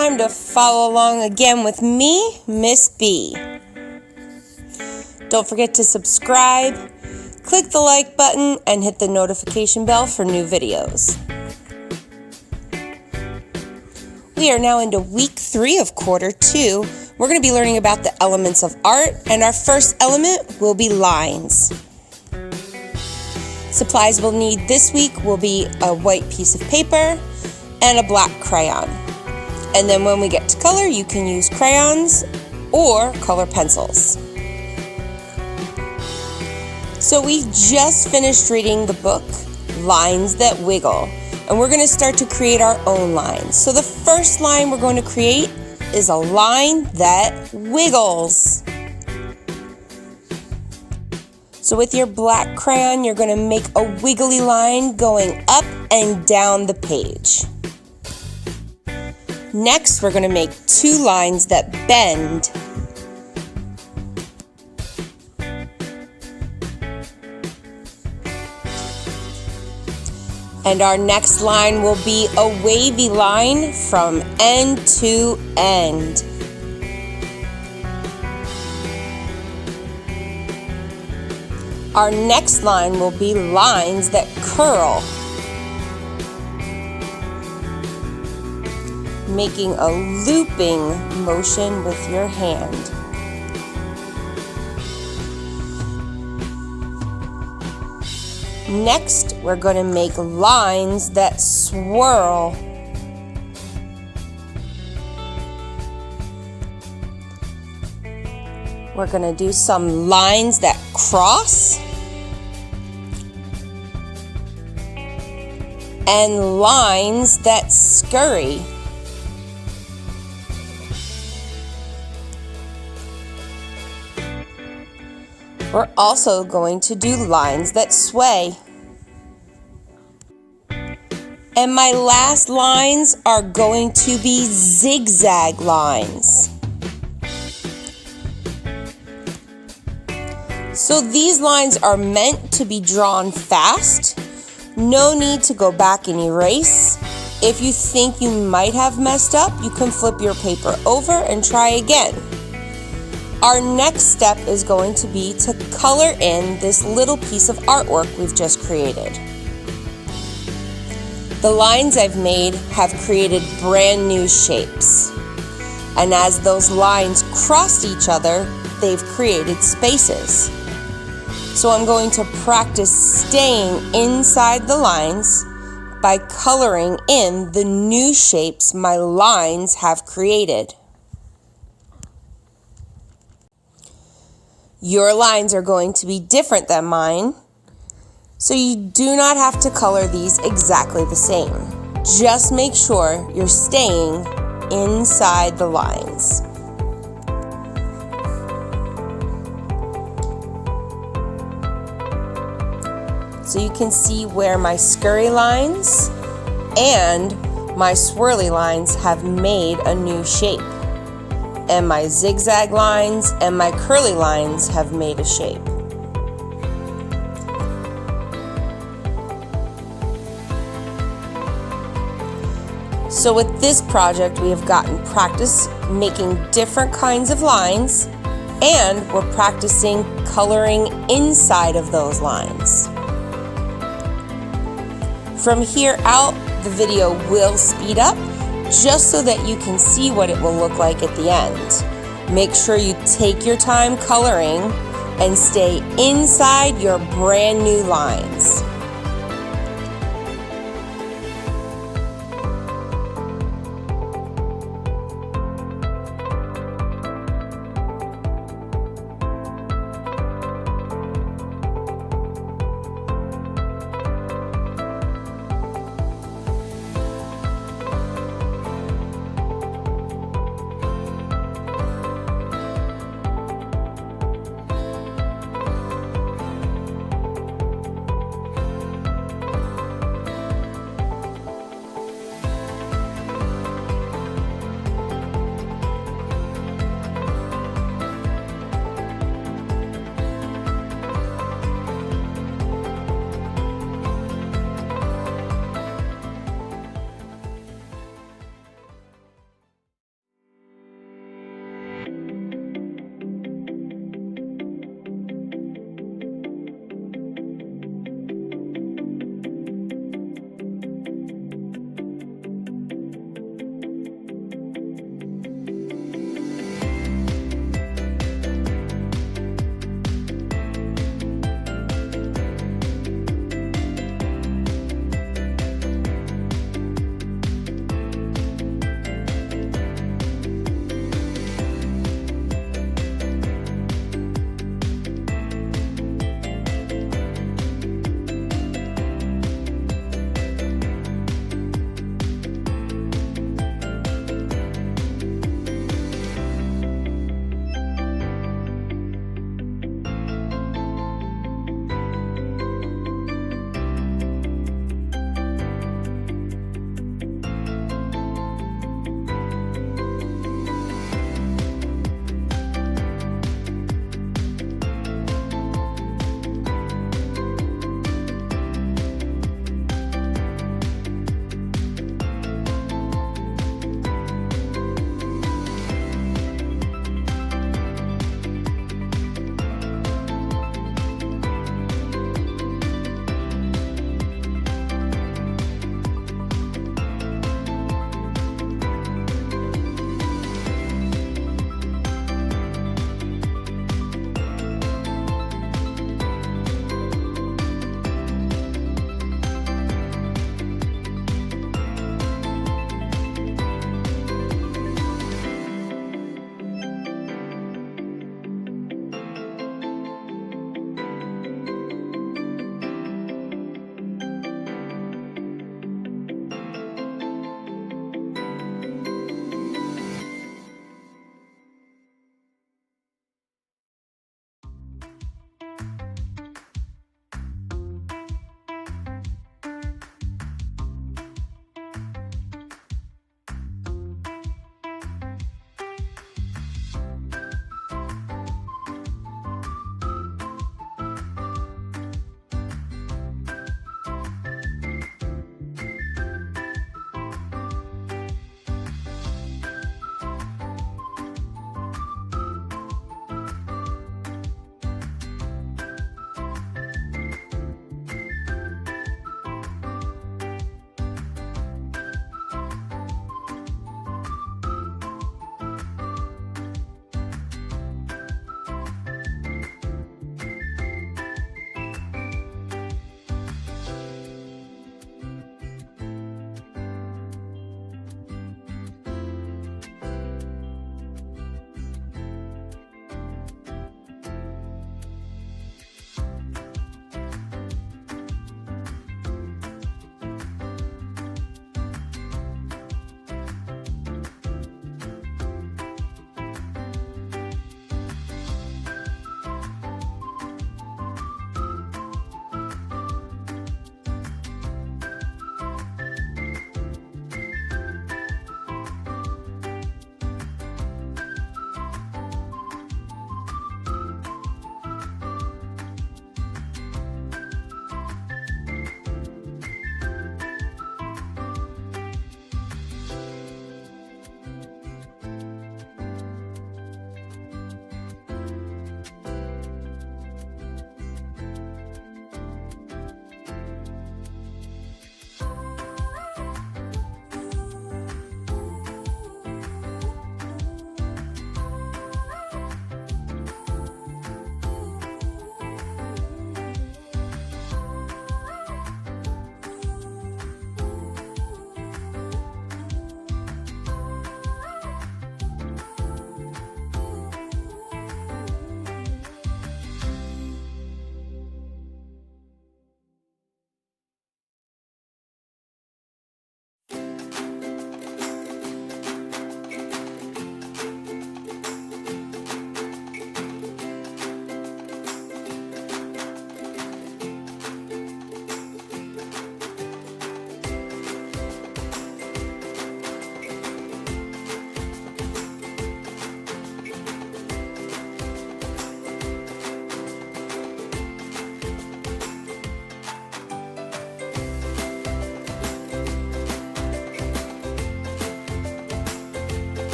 time to follow along again with me, Miss B. Don't forget to subscribe, click the like button, and hit the notification bell for new videos. We are now into week 3 of quarter 2. We're going to be learning about the elements of art, and our first element will be lines. Supplies we'll need this week will be a white piece of paper and a black crayon. And then when we get to color, you can use crayons or color pencils. So we just finished reading the book, Lines That Wiggle, and we're going to start to create our own lines. So the first line we're going to create is a line that wiggles. So with your black crayon, you're going to make a wiggly line going up and down the page. Next, we're going to make 2 lines that bend. And our next line will be a wavy line from end to end. Our next line will be lines that curl, making a looping motion with your hand. Next, we're going to make lines that swirl. We're going to do some lines that cross and lines that scurry. We're also going to do lines that sway. And my last lines are going to be zigzag lines. So these lines are meant to be drawn fast. No need to go back and erase. If you think you might have messed up, you can flip your paper over and try again. Our next step is going to be to color in this little piece of artwork we've just created. The lines I've made have created brand new shapes. And as those lines crossed each other, they've created spaces. So I'm going to practice staying inside the lines by coloring in the new shapes my lines have created. Your lines are going to be different than mine, so you do not have to color these exactly the same. Just make sure you're staying inside the lines. So you can see where my scurry lines and my swirly lines have made a new shape. And my zigzag lines and my curly lines have made a shape. So with this project, we have gotten practice making different kinds of lines, and we're practicing coloring inside of those lines. From here out, the video will speed up, just so that you can see what it will look like at the end. Make sure you take your time coloring and stay inside your brand new lines.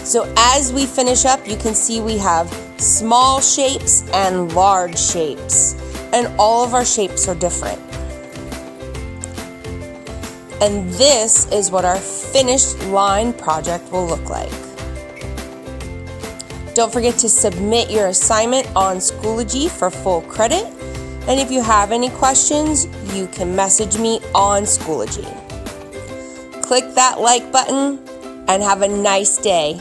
So as we finish up, you can see we have small shapes and large shapes, and all of our shapes are different. And this is what our finished line project will look like. Don't forget to submit your assignment on Schoology for full credit. And if you have any questions, you can message me on Schoology. Click that like button and have a nice day.